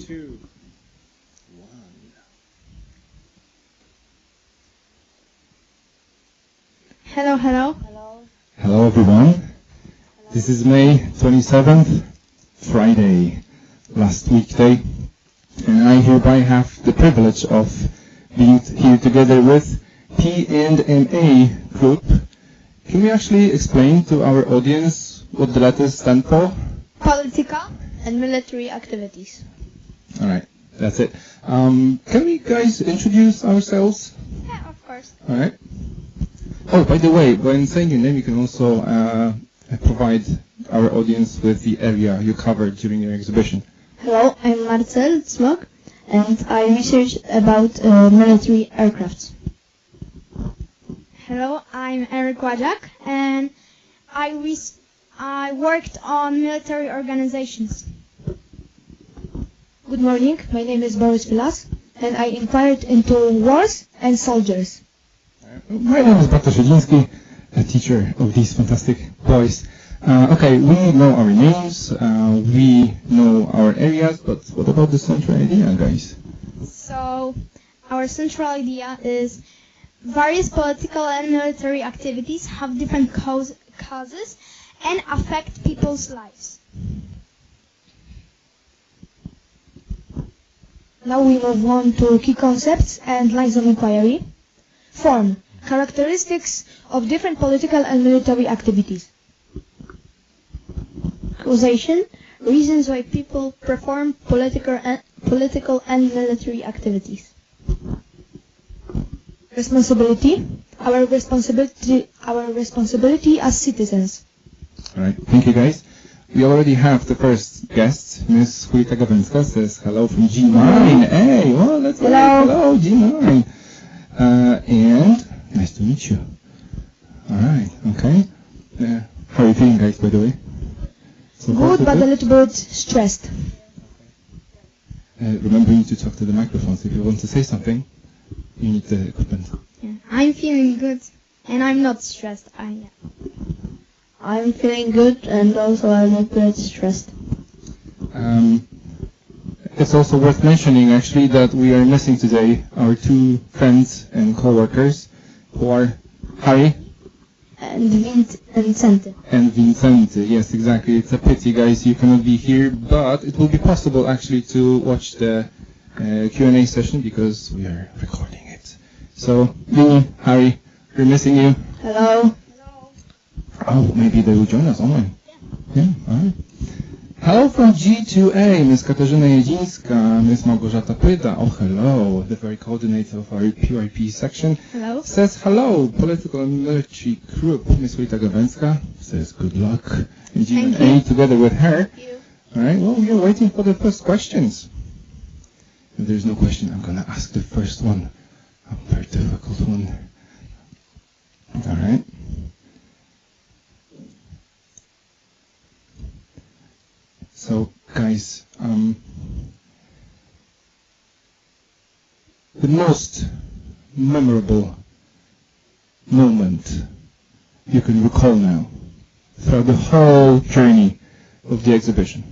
2, 1. Hello, hello. Hello everyone. This is May 27th, Friday, last weekday, and I hereby have the privilege of being here together with P&MA group. Can we actually explain to our audience what the letters stand for? Political and military activities. Alright, that's it. Can we guys introduce ourselves? Yeah, of course. Alright. Oh, by the way, when saying your name, you can also provide our audience with the area you covered during your exhibition. Hello, I'm Marcel Smok, and I research about military aircrafts. Hello, I'm Eric Ładziak, and I worked on military organizations. Good morning, my name is Boris Vilas, and I inquired into wars and soldiers. My name is Bartosz Jedziński, a teacher of these fantastic boys. Okay, we know our names, we know our areas, but what about the central idea, guys? So, our central idea is various political and military activities have different causes and affect people's lives. Now we move on to key concepts and lines of inquiry. Form. Characteristics of different political and military activities. Causation. Reasons why people perform political and military activities. Responsibility. Our responsibility as citizens. All right, thank you, guys. We already have the first guest. Miss Julita Gawęcka says hello from G9. Hey, well, that's hello. Right. Hello, G9. And nice to meet you. All right, okay. How are you feeling, guys, by the way? So good, but a little bit stressed. Remember, you need to talk to the microphones. If you want to say something, you need the equipment. Yeah, I'm feeling good, and I'm not stressed. I'm feeling good, and also I'm not bit stressed. It's also worth mentioning, actually, that we are missing today our two friends and co-workers, who are Harry and Vincente. And Vincente, yes, exactly. It's a pity, guys, you cannot be here, but it will be possible, actually, to watch the Q&A session because we are recording it. So, Harry, we're missing you. Hello. Oh, maybe they will join us online. Yeah, all right. Hello from G2A, Miss Katarzyna Jedzińska, Miss Małgorzata Pyda. Oh, hello. The very coordinator of our PYP section. Hello. Says hello, political and military group. Miss Julita Gawęcka says good luck in G2A together with her. Thank you. All right, well, we are waiting for the first questions. If there's no question, I'm going to ask the first one. A very difficult one. All right. So, guys, the most memorable moment you can recall now throughout the whole journey of the exhibition?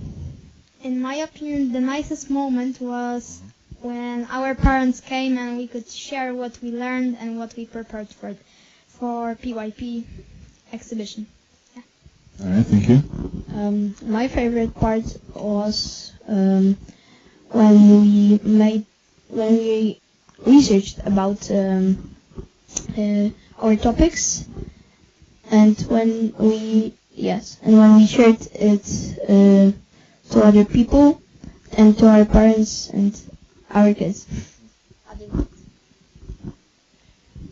In my opinion, the nicest moment was when our parents came and we could share what we learned and what we prepared for PYP exhibition. All right, thank you. My favorite part was when we researched about our topics, and when we shared it to other people and to our parents and our kids.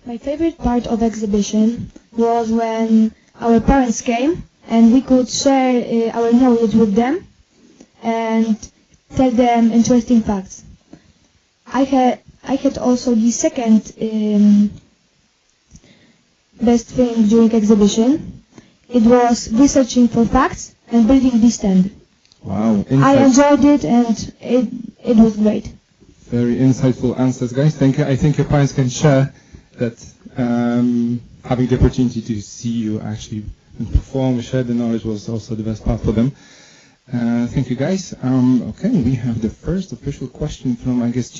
My favorite part of exhibition was when our parents came and we could share our knowledge with them and tell them interesting facts. I had also the second best thing during exhibition. It was researching for facts and building the stand. Wow. I enjoyed it and it was great. Very insightful answers, guys. Thank you. I think your parents can share that having the opportunity to see you actually perform, share the knowledge was also the best part for them. Thank you, guys. Okay, we have the first official question from, I guess,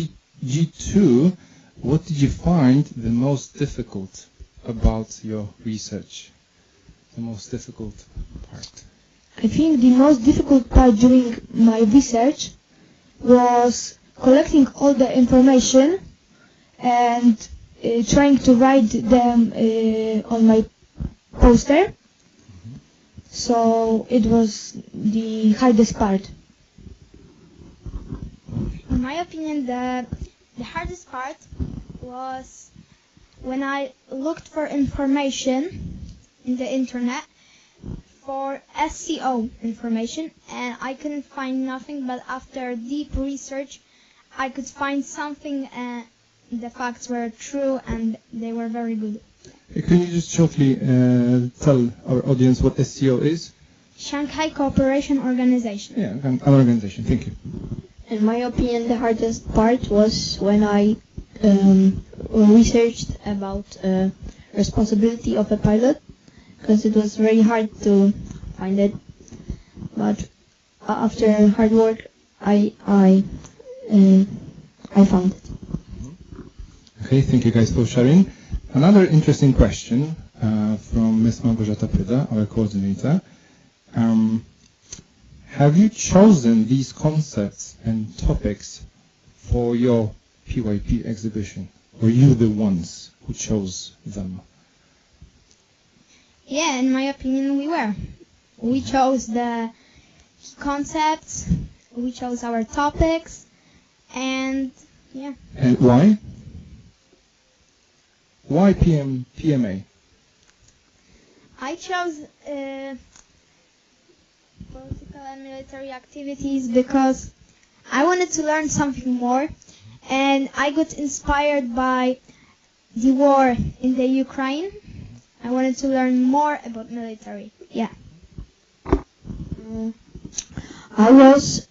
G2. What did you find the most difficult about your research? The most difficult part? I think the most difficult part during my research was collecting all the information and trying to write them on my poster. So it was the hardest part. In my opinion, the hardest part was when I looked for information in the internet for SEO information, and I couldn't find nothing, but after deep research I could find something, and the facts were true and they were very good. Can you just shortly tell our audience what SEO is? Shanghai Cooperation Organization. Yeah, an organization. Thank you. In my opinion, the hardest part was when I researched about responsibility of a pilot, because it was very hard to find it. But after hard work, I found it. Okay, thank you guys for sharing. Another interesting question from Ms. Małgorzata Pyda, our coordinator. Have you chosen these concepts and topics for your PYP exhibition? Were you the ones who chose them? Yeah, in my opinion, we were. We chose the concepts, we chose our topics, and yeah. And why? Why PMA? I chose political and military activities because I wanted to learn something more, and I got inspired by the war in the Ukraine. I wanted to learn more about military. Yeah.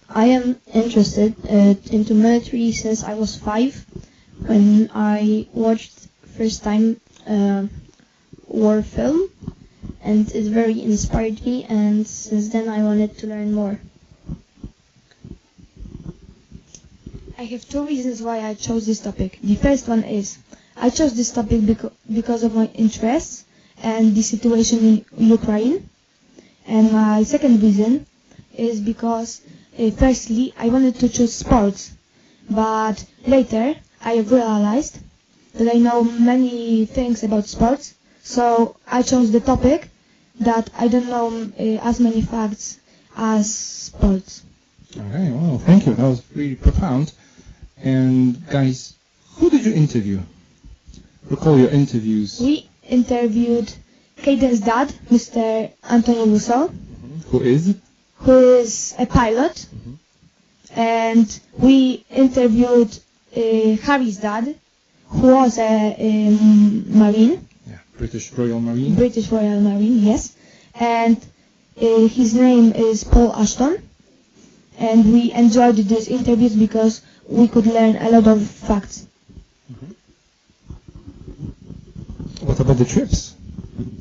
I am interested into military since I was 5, when I watched first time war film, and it very inspired me, and since then I wanted to learn more. I have 2 reasons why I chose this topic. The first one is I chose this topic because of my interests and the situation in Ukraine. And my second reason is because firstly I wanted to choose sports, but later I realized that I know many things about sports, so I chose the topic that I don't know as many facts as sports. Okay, well, thank you. That was really profound. And guys, who did you interview? Recall your interviews. We interviewed Caden's dad, Mr. Antonio Russo, Who is? who is a pilot, and we interviewed Harry's dad, who was a Marine, Yeah, British Royal Marine. British Royal Marine, yes, and his name is Paul Ashton, and we enjoyed these interviews because we could learn a lot of facts. What about the trips?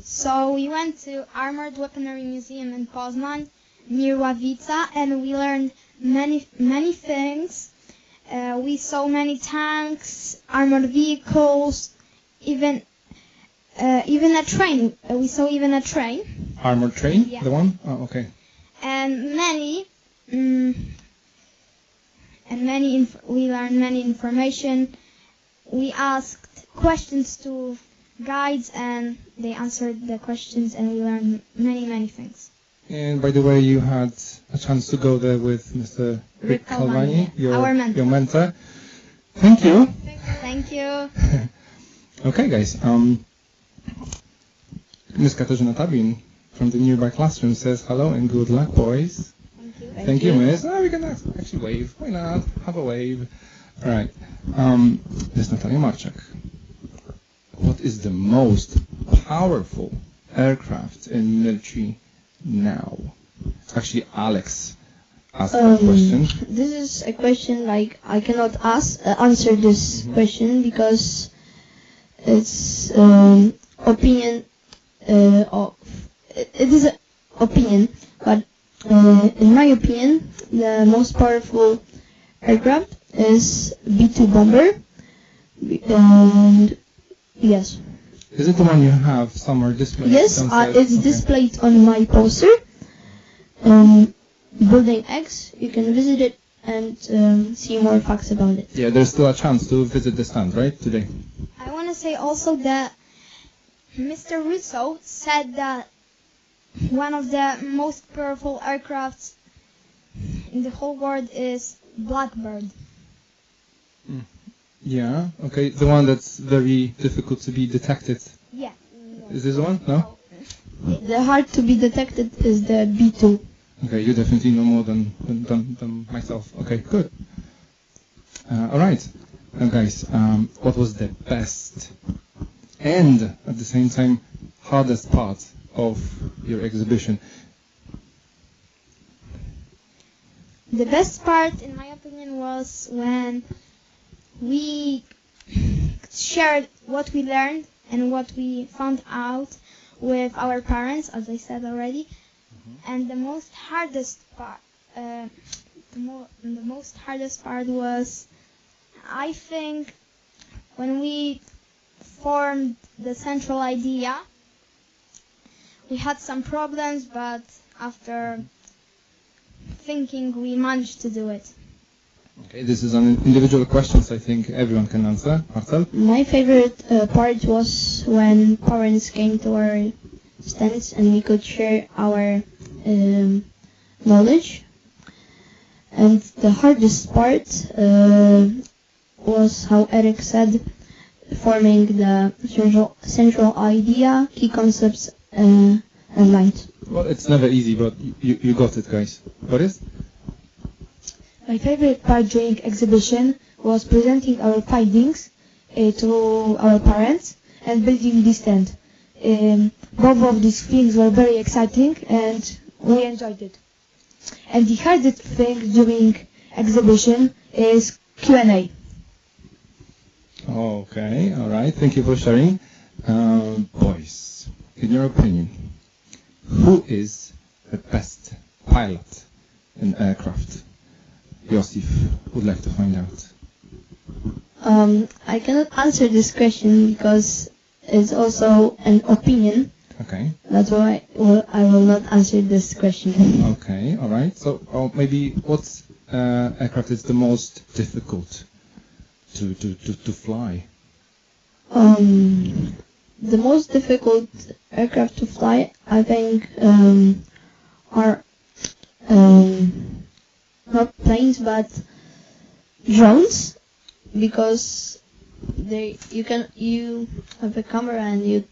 So we went to Armored Weaponry Museum in Poznań, near Ławica, and we learned many things. We saw many tanks, armored vehicles, even a train. We saw even a train. Armored train? Yeah. The one? Oh, okay. And we learned many information. We asked questions to guides, and they answered the questions, and we learned many things. And by the way, you had a chance to go there with Mr. Rick Calvani, our mentor. your mentor. Thank you. Thank you. Okay, guys. Miss Katarzyna Tabin from the nearby classroom says hello and good luck, boys. Thank you. Thank you, Miss. Oh, we can actually wave. Why not? Have a wave. All right. Miss Natalia Marczak. What is the most powerful aircraft in military now? Actually, Alex asked that question. This is a question like I cannot answer this question because it's opinion of it is an opinion, but In my opinion, the most powerful aircraft is B-2 bomber. And yes. Is it the one you have somewhere displayed? Yes, downstairs? it's Okay. displayed on my poster. Building X, you can visit it and see more facts about it. Yeah, there's still a chance to visit the stand, right, today? I want to say also that Mr. Russo said that one of the most powerful aircrafts in the whole world is Blackbird. Yeah, okay, the one that's very difficult to be detected. Yeah. Is this the one? No? The hard to be detected is the B2. Okay, you definitely know more than myself. Okay, good. Alright, now guys, what was the best and at the same time hardest part of your exhibition? The best part, in my opinion, was when we shared what we learned and what we found out with our parents, as I said already. And the most hardest part, the most hardest part was, I think, when we formed the central idea. We had some problems, but after thinking, we managed to do it. Okay, this is an individual questions I think everyone can answer. Marcel? My favorite part was when parents came to our stands and we could share our knowledge. And the hardest part was how Eric said, forming the central idea, key concepts, and light. Well, it's never easy, but you got it, guys. Boris? My favorite part during exhibition was presenting our findings to our parents and building this tent. Both of these things were very exciting and we enjoyed it. And the hardest thing during exhibition is Q&A. Okay, alright, thank you for sharing. Boys, in your opinion, who is the best pilot in aircraft? Josif would like to find out. I cannot answer this question because it's also an opinion. Okay. That's why I will not answer this question. Okay, alright. So maybe what aircraft is the most difficult to fly? The most difficult aircraft to fly, I think, are not planes but drones, because you have a camera and you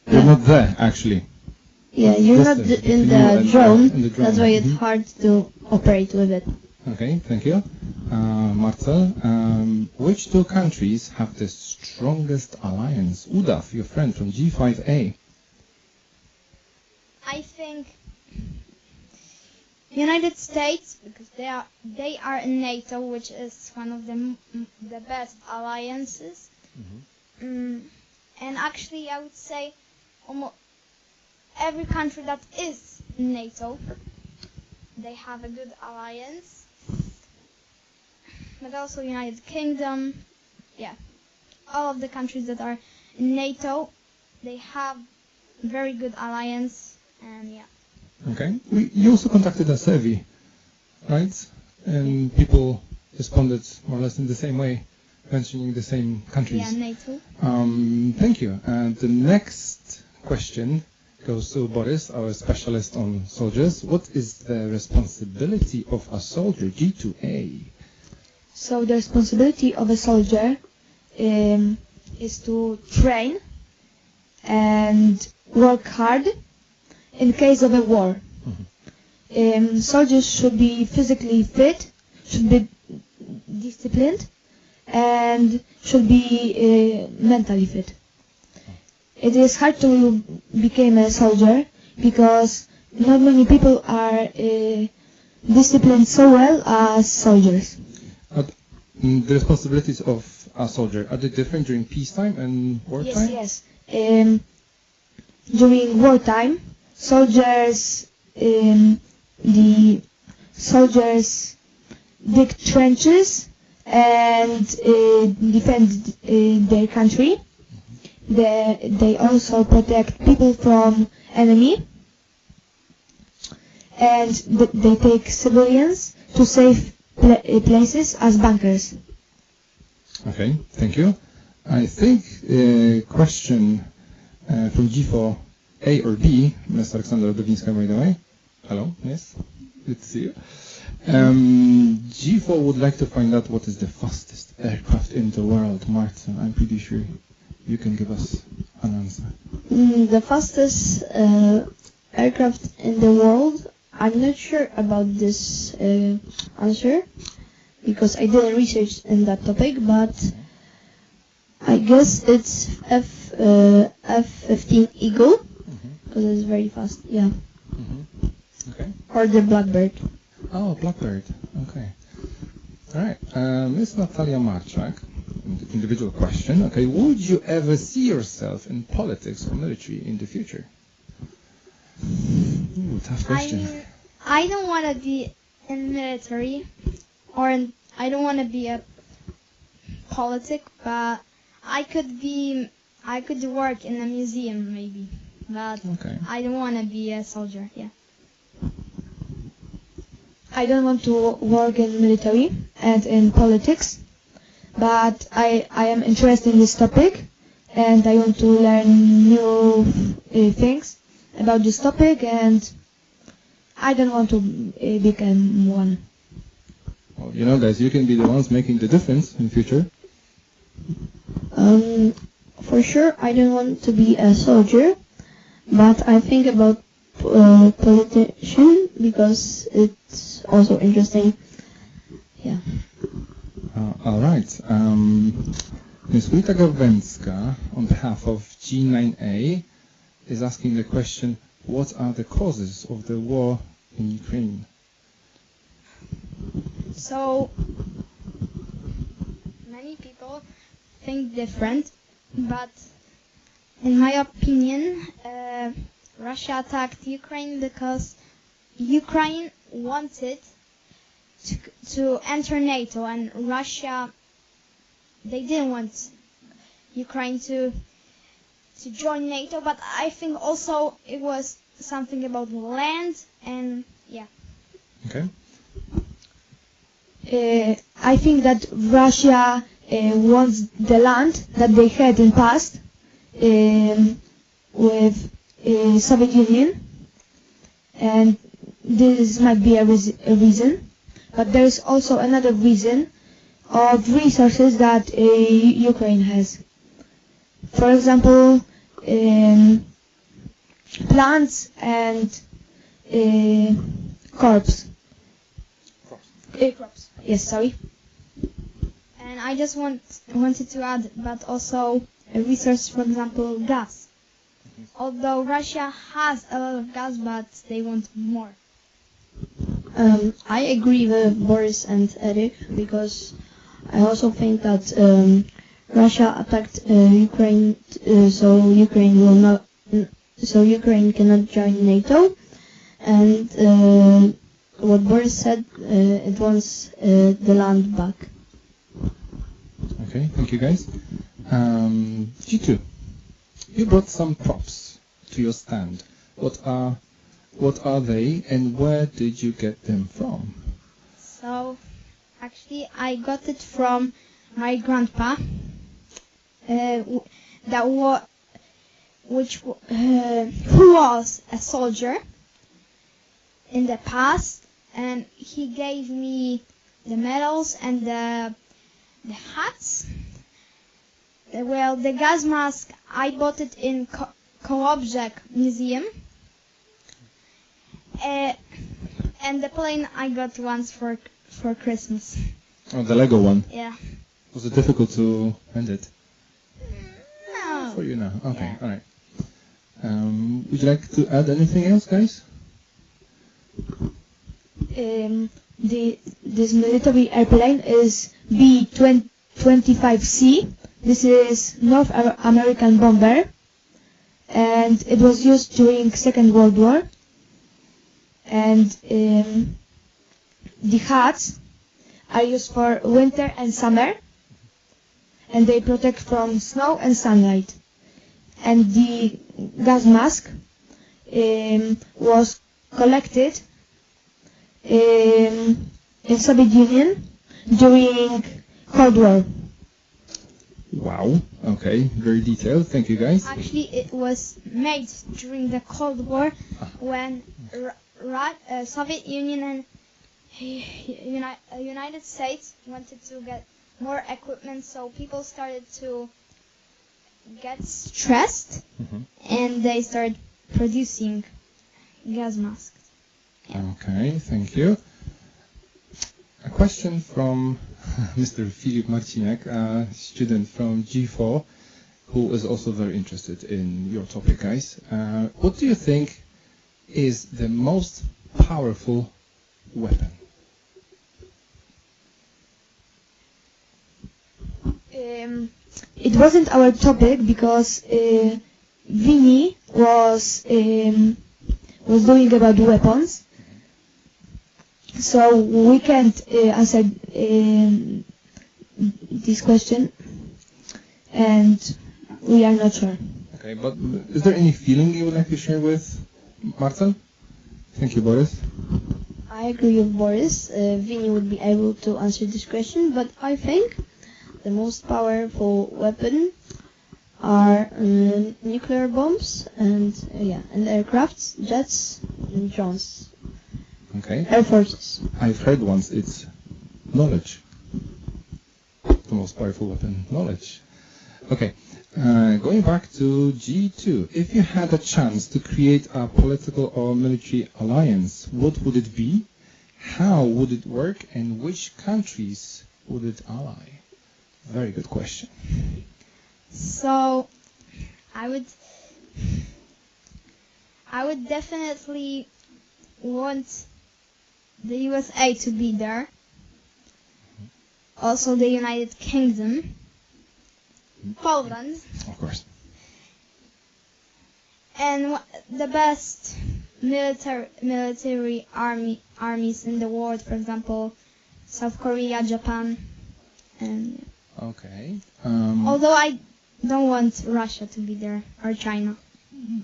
You're not there, actually. you're not Distance in between the you drone. and the drone. That's why it's Mhm. hard to operate with it. Okay, thank you. Marcel, which two countries have the strongest alliance? Udaf, your friend from G5A. I think United States, because they are in NATO, which is one of the best alliances. And actually, I would say almost every country that is in NATO, they have a good alliance. But also United Kingdom, yeah, all of the countries that are in NATO, they have very good alliance, and yeah. Okay. You also conducted a survey, right? And people responded more or less in the same way, mentioning the same countries. Yeah, NATO. Thank you. And the next question goes to Boris, our specialist on soldiers. What is the responsibility of a soldier, G2A? So the responsibility of a soldier is to train and work hard in case of a war. Soldiers should be physically fit, should be disciplined, and should be mentally fit. It is hard to become a soldier because not many people are disciplined so well as soldiers. The responsibilities of a soldier, are they different during peacetime and wartime? Yes. During wartime, soldiers dig trenches and defend their country. They also protect people from enemy, and they take civilians to safe places as bunkers. Okay, thank you. I think question from G4, A or B, Mr. Alexander Dowińska, by the way. Hello, yes, good to see you. G4 would like to find out what is the fastest aircraft in the world. Martin, I'm pretty sure you can give us an answer. The fastest aircraft in the world, I'm not sure about this answer because I didn't research in that topic, but I guess it's F-15 Eagle because it's very fast, yeah. Okay. Or the Blackbird. Oh, Blackbird. Okay. All right. Miss Natalia Marczak, individual question. Okay. Would you ever see yourself in politics or military in the future? Ooh, tough question. I don't want to be in military, I don't want to be a politic, but I could work in a museum maybe, but Okay. I don't want to be a soldier. Yeah. I don't want to work in military and in politics, but I am interested in this topic, and I want to learn new things about this topic, and I don't want to become one. Well, you know, guys, you can be the ones making the difference in future. For sure, I don't want to be a soldier, but I think about politician because it's also interesting. Yeah. All right. Ms. Wita Gawęcka, on behalf of G9A, is asking the question, what are the causes of the war in Ukraine? So many people think different, but in my opinion, Russia attacked Ukraine because Ukraine wanted to enter NATO, and Russia, they didn't want Ukraine to join NATO, but I think also it was something about land, and yeah. Okay. I think that Russia wants the land that they had in past with Soviet Union, and this might be a reason, but there is also another reason of resources that Ukraine has. For example, plants and crops. Crops. Yes, sorry. And I just wanted to add, but also a resource, for example, gas. Although Russia has a lot of gas, but they want more. I agree with Boris and Eric because I also think that Russia attacked Ukraine, so Ukraine cannot join NATO, and what Boris said, it wants the land back. Okay, thank you guys. G2, you brought some props to your stand. What are they, and where did you get them from? So, actually, I got it from my grandpa, who was a soldier in the past, and he gave me the medals and the hats. Well, the gas mask, I bought it in Kołobrzeg Museum. And the plane I got once for Christmas. Oh, the Lego one. Yeah. Was it difficult to rent it? No. For you now. Okay, Yeah. all right. Would you like to add anything else, guys? This military airplane is B-25C. This is North American bomber, and it was used during Second World War. And the hats are used for winter and summer, and they protect from snow and sunlight. And the gas mask was collected in Soviet Union during Cold War. Wow. Okay. Very detailed. Thank you, guys. Actually, it was made during the Cold War when Soviet Union and United States wanted to get more equipment, so people started to get stressed, and they started producing gas masks. Okay. Thank you. A question from Mr. Filip Marcinek, a student from G4, who is also very interested in your topic, guys. What do you think is the most powerful weapon? It wasn't our topic because Vinny was doing about weapons, so we can't answer this question, and we are not sure. Okay, but is there any feeling you would like to share with Marcel? Thank you, Boris. I agree with Boris. Vinny would be able to answer this question, but I think the most powerful weapon are nuclear bombs and aircrafts, jets, and drones. Okay. Air forces. I've heard once it's knowledge. The most powerful weapon, knowledge. Okay. Going back to G2, if you had a chance to create a political or military alliance, what would it be? How would it work? And which countries would it ally? Very good question. So, I would definitely want the USA to be there. Also the United Kingdom. Poland. Of course. And the best military armies in the world, for example, South Korea, Japan, and Okay. although I don't want Russia to be there or China.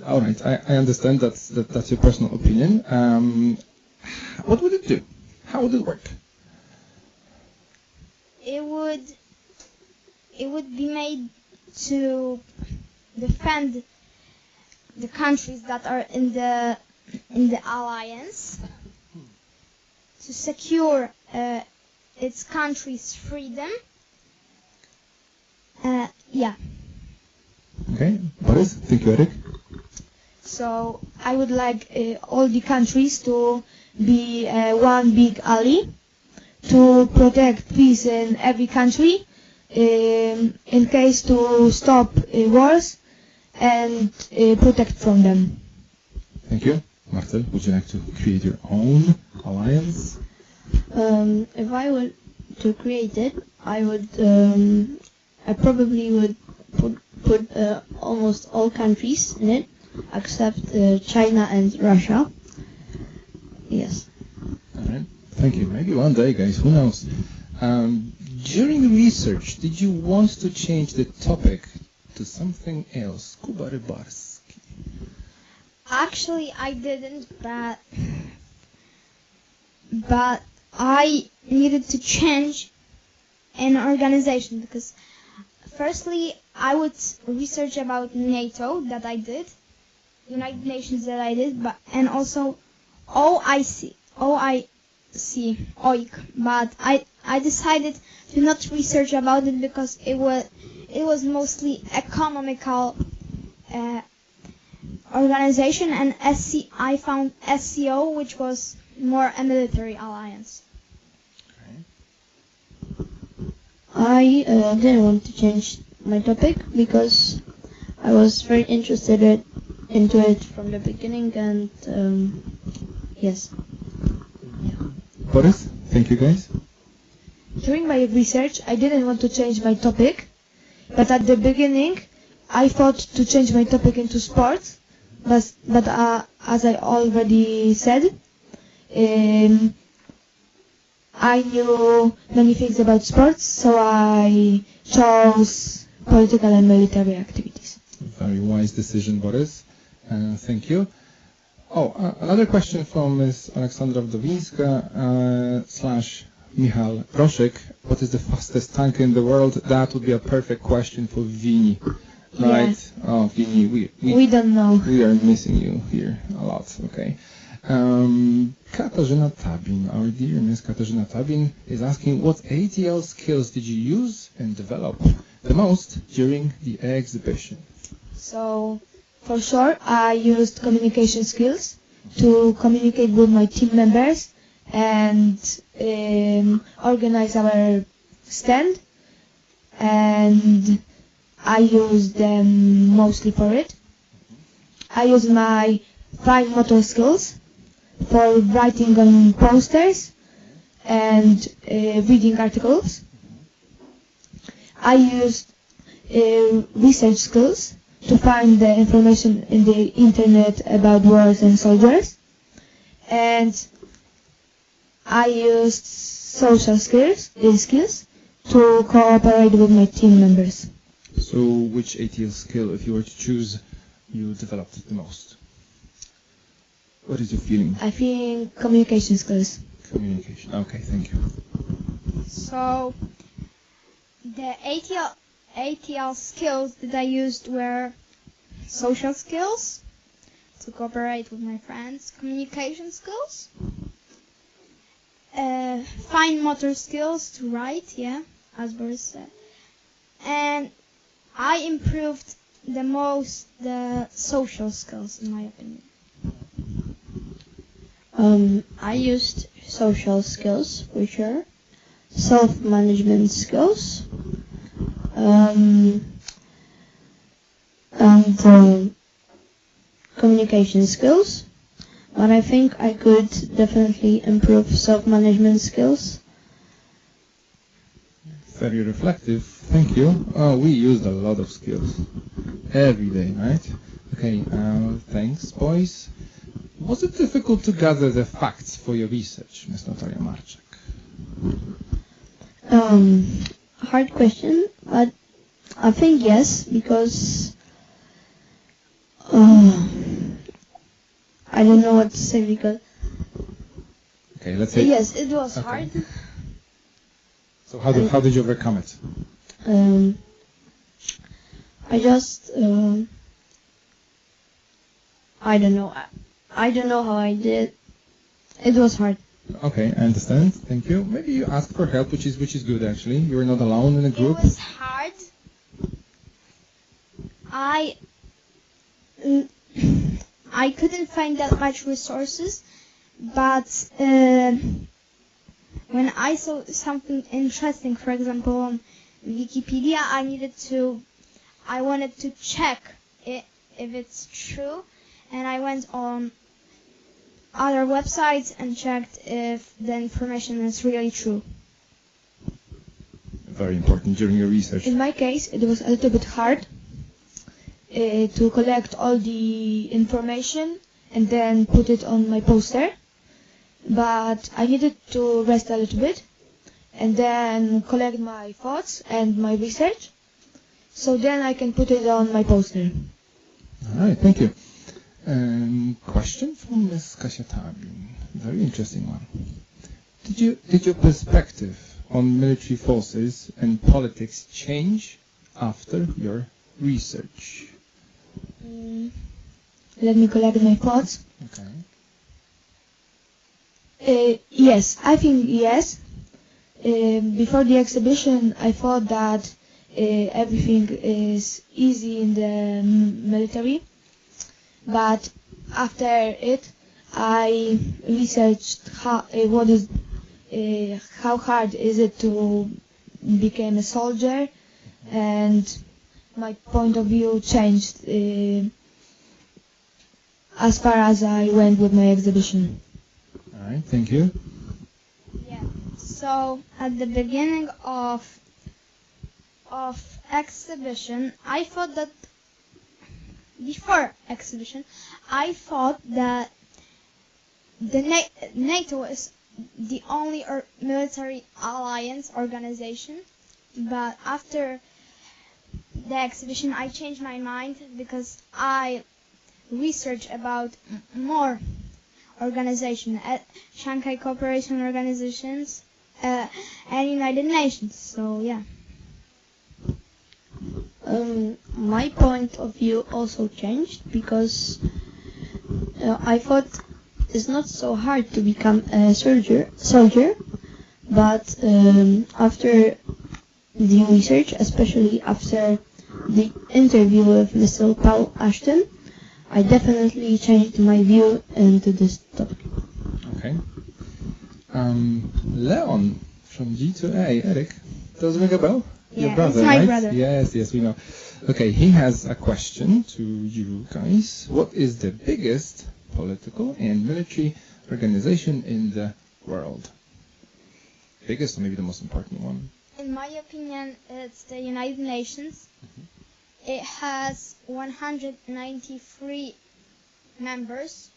All right. I understand that's your personal opinion. What would it do? How would it work? It would be made to defend the countries that are in the alliance, to secure its country's freedom. Yeah. Okay. Boris, thank you, Eric. So I would like all the countries to be one big ally to protect peace in every country, in case to stop wars and protect from them. Thank you. Marcel, would you like to create your own alliance? If I were to create it, I probably would put almost all countries in it, except China and Russia. Yes. All right. Thank you. Maybe one day, guys. Who knows? During the research, did you want to change the topic to something else? Kuba Rybarski. Actually, I didn't, but I needed to change an organization because, firstly, I would research about NATO that I did, United Nations that I did, and also OIC, but I decided to not research about it because it was mostly economical organization, and I found SCO, which was more a military alliance. I didn't want to change my topic because I was very interested into it from the beginning, and yes. Boris, thank you, guys. During my research, I didn't want to change my topic, but at the beginning, I thought to change my topic into sports, but as I already said, I knew many things about sports, so I chose political and military activities. Very wise decision, Boris. Thank you. Another question from Ms. Aleksandra Wdowinska / Michal Proszek. What is the fastest tank in the world? That would be a perfect question for Vini. Right? Yes. Oh, Vini, We don't know. we are missing you here a lot. Okay. Katarzyna Tabin, our dear Miss Katarzyna Tabin, is asking what ATL skills did you use and develop the most during the exhibition? So, for sure, I used communication skills to communicate with my team members and organize our stand, and I used them mostly for it. I used my fine motor skills for writing on posters and reading articles. I used research skills to find the information in the internet about wars and soldiers. And I used social skills to cooperate with my team members. So which ATL skill, if you were to choose, you developed the most? What is your feeling? I think communication skills. Communication. Okay, thank you. So the ATL skills that I used were social skills, to cooperate with my friends, communication skills, fine motor skills to write, as Boris said, and I improved the most the social skills, in my opinion. I used social skills for sure, self-management skills, and communication skills. But I think I could definitely improve self-management skills. Very reflective. Thank you. We used a lot of skills every day, right? Okay, thanks, boys. Was it difficult to gather the facts for your research, Ms. Natalia Marczak? Hard question, but I think yes, because I don't know what to say because Okay, let's say. yes, it was Okay. hard. So how did you overcome it? I just I don't know. I don't know how I did. It was hard. Okay, I understand. Thank you. Maybe you asked for help, which is good actually. You were not alone in a group. It was hard. I couldn't find that much resources, but when I saw something interesting, for example on Wikipedia, I wanted to check if it's true, and I went on other websites and checked if the information is really true. Very important during your research. In my case, it was a little bit hard to collect all the information and then put it on my poster. But I needed to rest a little bit and then collect my thoughts and my research. So then I can put it on my poster. All right, thank you. Question from Ms. Kasia Tabin. Very interesting one. Did your perspective on military forces and politics change after your research? Let me collect my thoughts. Okay. Yes, I think yes. Before the exhibition, I thought that everything is easy in the military. But after it, I researched how hard is it to become a soldier, and my point of view changed as far as I went with my exhibition. All right, thank you. Yeah. So at the beginning of exhibition, I thought that before exhibition, I thought that the NATO is the only military alliance organization, but after the exhibition I changed my mind because I researched about more organizations, Shanghai Cooperation Organizations and United Nations. So yeah. My point of view also changed because I thought it's not so hard to become a soldier, but after the research, especially after the interview with Mr. Paul Ashton, I definitely changed my view into this topic. Okay. Leon from G to A. Eric, does it ring a bell? Yeah, Your brother, it's my right? brother. Yes, we know. Okay, he has a question to you guys. What is the biggest political and military organization in the world? Biggest, or maybe the most important one? In my opinion, it's the United Nations. It has 193 members.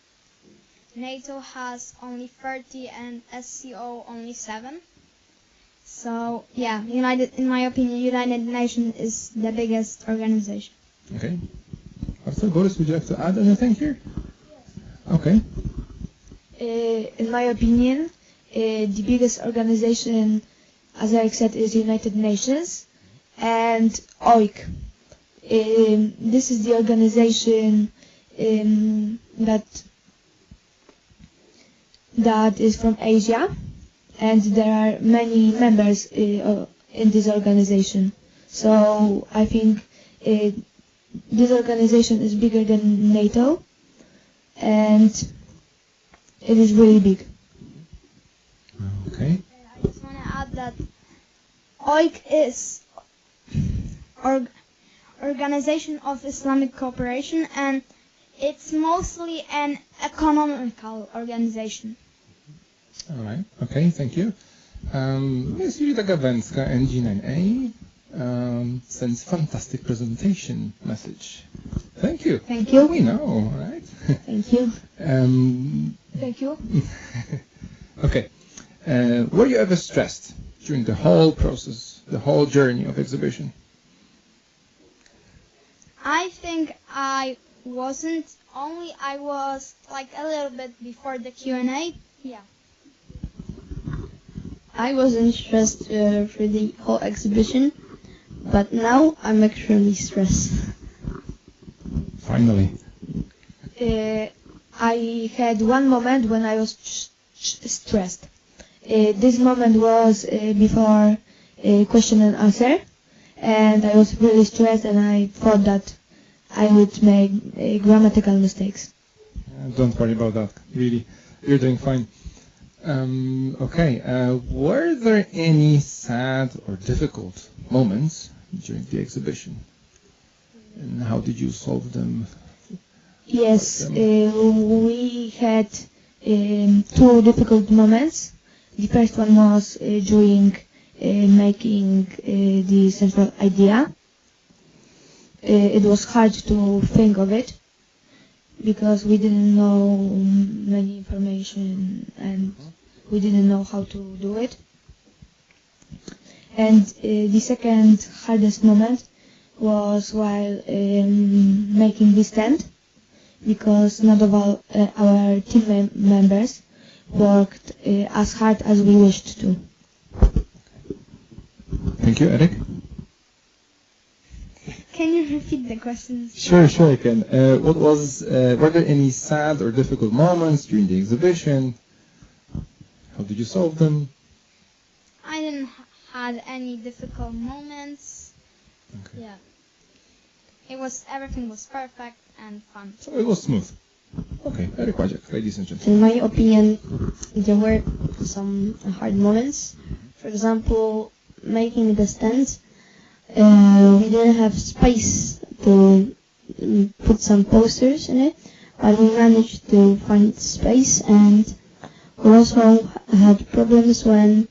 NATO has only 30 and SCO only 7. So yeah, in my opinion, United Nations is the biggest organization. Okay. Arthur, Boris, would you like to add anything here? Okay. In my opinion, the biggest organization, as Eric said, is United Nations and OIC. This is the organization that is from Asia, and there are many members in this organization. So I think this organization is bigger than NATO, and it is really big. Okay. I just want to add that OIC is Organization of Islamic Cooperation, and it's mostly an economical organization. All right. Okay, thank you. Miss Julita Gawęcka, NG9A, sends fantastic presentation message. Thank you. Thank you. We know, right? Thank you. Thank you. Okay. Were you ever stressed during the whole process, the whole journey of exhibition? I think I wasn't. Only I was like a little bit before the Q&A. Yeah. I wasn't stressed for the whole exhibition, but now I'm extremely stressed. Finally. I had one moment when I was stressed. This moment was before question and answer, and I was really stressed, and I thought that I would make grammatical mistakes. Don't worry about that. Really, you're doing fine. Okay. Were there any sad or difficult moments during the exhibition? And how did you solve them? Yes, we had 2 difficult moments. The first one was during making the central idea. It was hard to think of it because we didn't know many information and we didn't know how to do it. And the second hardest moment was while making this tent, because not all our team members worked as hard as we wished to. Thank you, Eric. Can you repeat the questions? Sure, I can. Were there any sad or difficult moments during the exhibition? How did you solve them? I didn't had any difficult moments. Okay. Yeah. Everything was perfect and fun. So it was smooth. Okay, Eric Wajek, ladies and gentlemen. In my opinion, there were some hard moments. For example, making the stand, we didn't have space to put some posters in it, but we managed to find space, and we also had problems when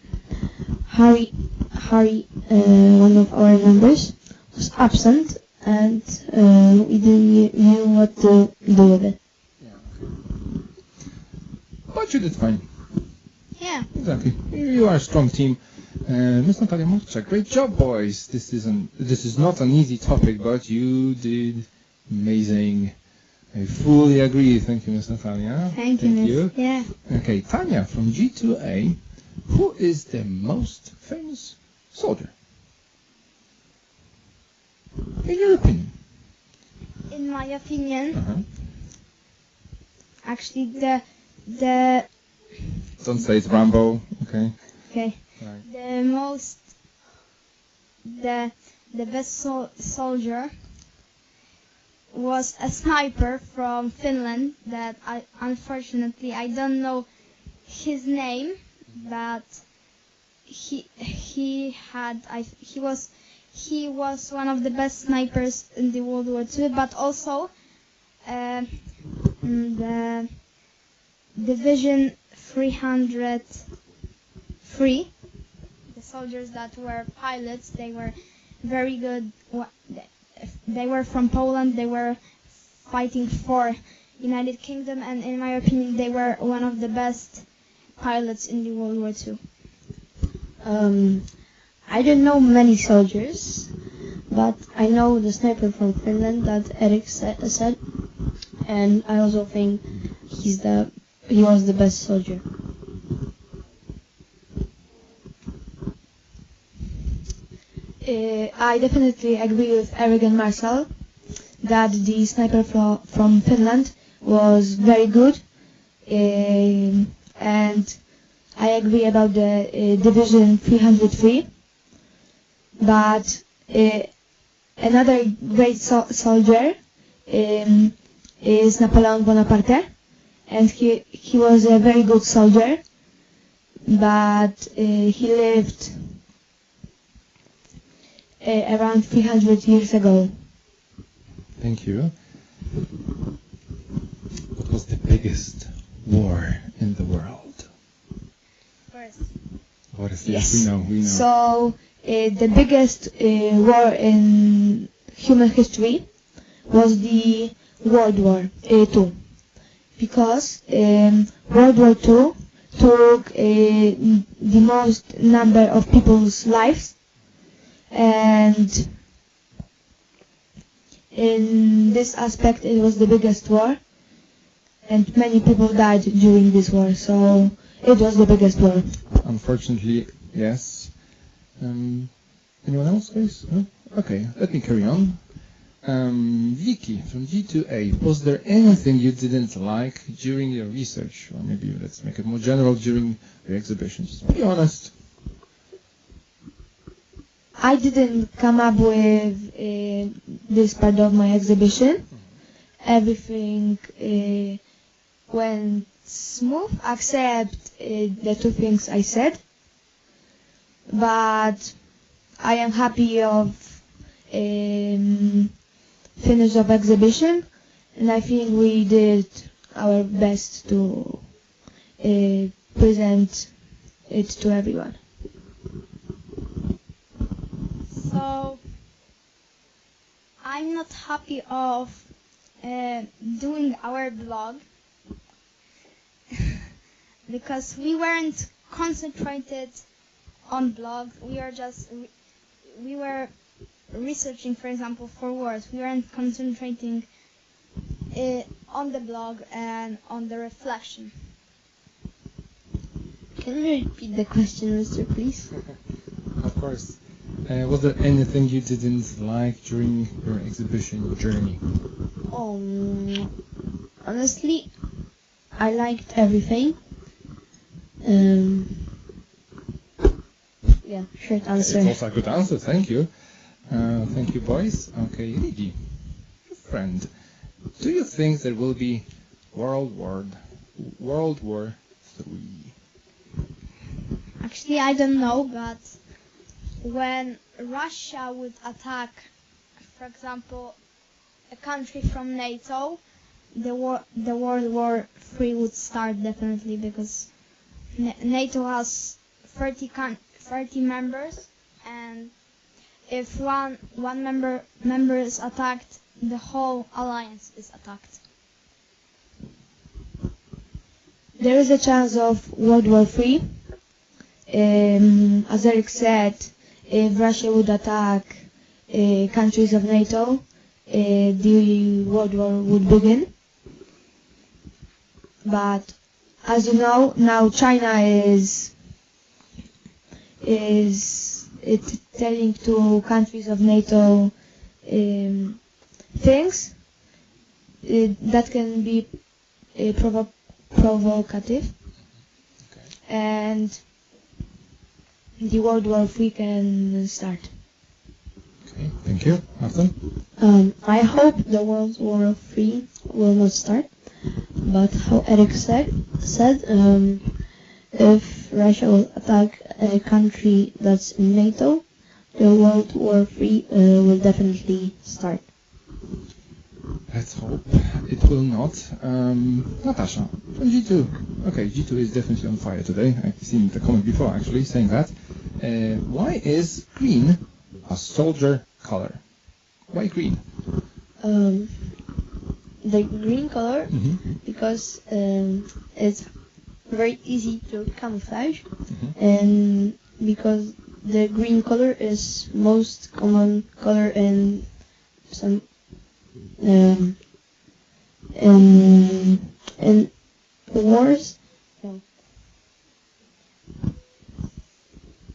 Harry, one of our members, was absent, and we didn't knew what to do with it. But you did fine. Yeah. Exactly. You are a strong team. Miss Natalia Mowczak, great job, boys. This is not an easy topic, but you did amazing. I fully agree. Thank you, Miss Natalia. Thank you, Miss. Yeah. Okay, Tanya from G2A. Who is the most famous soldier? In your opinion? In my opinion, Uh-huh. actually the Don't say it's Rambo. Okay. okay. Right. The best soldier was a sniper from Finland that unfortunately I don't know his name, but he was one of the best snipers in the World War II, but also the Division 303, the soldiers that were pilots, they were very good. They were from Poland. They were fighting for United Kingdom, and in my opinion, they were one of the best pilots in the World War II. I don't know many soldiers, but I know the sniper from Finland that Eric said, and I also think he was the best soldier. I definitely agree with Eric and Marcel that the sniper from Finland was very good, and I agree about the Division 303. But another great soldier is Napoleon Bonaparte, and he was a very good soldier, but he lived around 300 years ago. Thank you. What was the biggest war in the world? First. What is Yes. We know. So the biggest war in human history was the World War II, because World War II took the most number of people's lives, and in this aspect it was the biggest war, and many people died during this war, so it was the biggest war. Unfortunately, yes. Anyone else, guys? No? Okay, let me carry on. Vicky from G2A, was there anything you didn't like during your research? Or maybe let's make it more general, during your exhibition. Just be honest. I didn't come up with this part of my exhibition. Everything went smooth, except the two things I said. But I am happy of finish of exhibition, and I think we did our best to present it to everyone. So I'm not happy of doing our blog because we weren't concentrated on blog. We were researching, for example, for words. We weren't concentrating on the blog and on the reflection. Can you repeat the question, Mr. Please? Of course. Was there anything you didn't like during your exhibition journey? Honestly, I liked everything. Yeah, short answer. It's also a good answer, thank you. Thank you, boys. Okay, Ligi, friend, do you think there will be World War III? Actually, I don't know, but when Russia would attack, for example, a country from NATO, the World War III would start definitely, because NATO has 30 members, and if one member is attacked, the whole alliance is attacked. There is a chance of World War III. As Eric said, if Russia would attack countries of NATO, the World War would begin. But as you know, now China is telling to countries of NATO things that can be provocative, and the World War III can start. Okay, thank you. Martin? I hope the World War III will not start, but how Eric said, if Russia will attack a country that's in NATO, the World War III will definitely start. Let's hope it will not. Natasha, from G2. Okay, G2 is definitely on fire today. I've seen the comment before actually saying that. Why is green a soldier color? Why green? The green color, because it's very easy to camouflage, and because the green color is most common color in some in wars.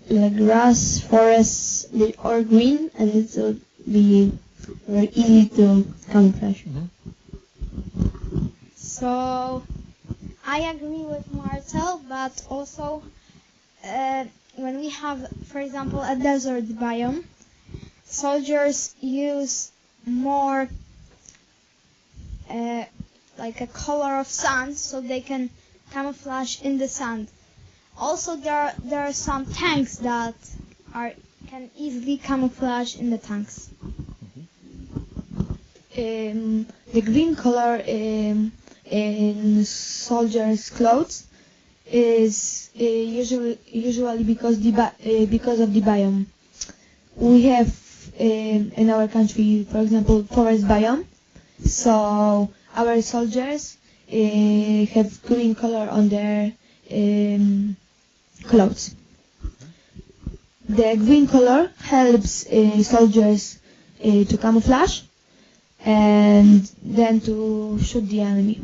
The grass, forests, they are green, and it will be very easy to camouflage. So I agree with Marcel, but also when we have, for example, a desert biome, soldiers use more like a color of sand, so they can camouflage in the sand. Also, there are some tanks that can easily camouflage in the tanks. The green color in soldiers' clothes is usually because of the biome. We have in our country, for example, forest biome. So our soldiers have green color on their clothes. The green color helps soldiers to camouflage and then to shoot the enemy.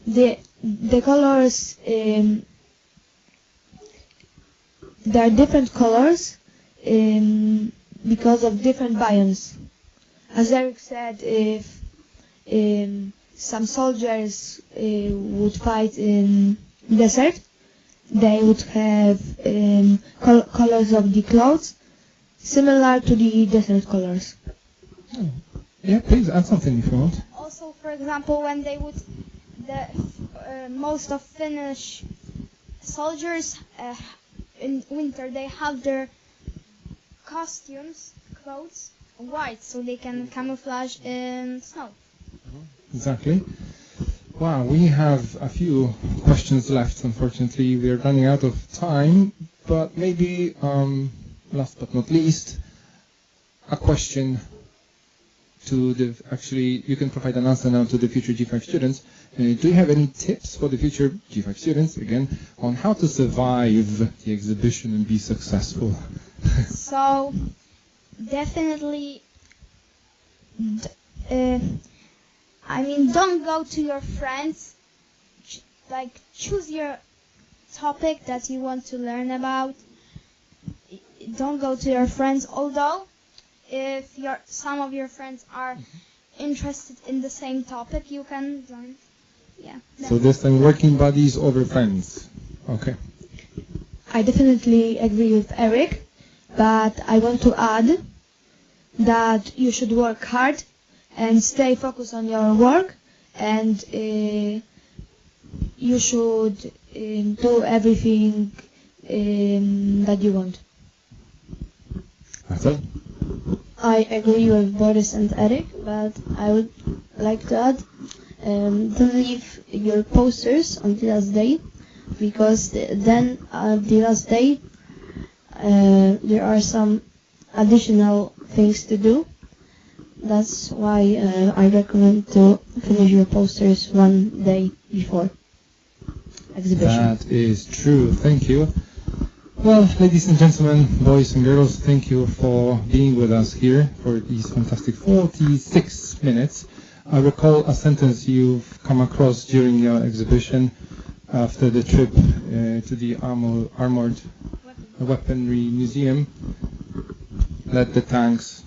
The colors, there are different colors because of different biomes. As Eric said, if some soldiers would fight in desert, they would have colors of the clothes similar to the desert colors. Yeah, please add something if you want. Also, for example, when they would, most of Finnish soldiers in winter, they have their clothes white, so they can camouflage in snow. Exactly. Wow, we have a few questions left. Unfortunately, we are running out of time, but maybe last but not least, a question to you can provide an answer now to the future G5 students. Do you have any tips for the future G5 students, again, on how to survive the exhibition and be successful? So, definitely, don't go to your friends. Choose your topic that you want to learn about. Don't go to your friends, although if some of your friends are interested in the same topic, you can join. Yeah. So this time, working buddies over friends. Okay. I definitely agree with Eric, but I want to add that you should work hard and stay focused on your work, and you should do everything that you want. Marcel? I agree with Boris and Eric, but I would like to add, don't leave your posters on the last day, because then at the last day there are some additional things to do. That's why I recommend to finish your posters one day before exhibition. That is true. Thank you. Well, ladies and gentlemen, boys and girls, thank you for being with us here for these fantastic 46 minutes. I recall a sentence you've come across during your exhibition after the trip to the Armored Weaponry Museum. Let the tanks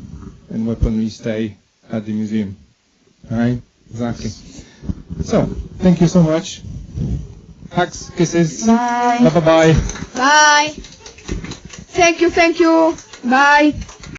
and weaponry stay at the museum. Alright? Exactly. So, thank you so much. Hugs, kisses. Bye. Bye-bye. Bye. Thank you. Bye.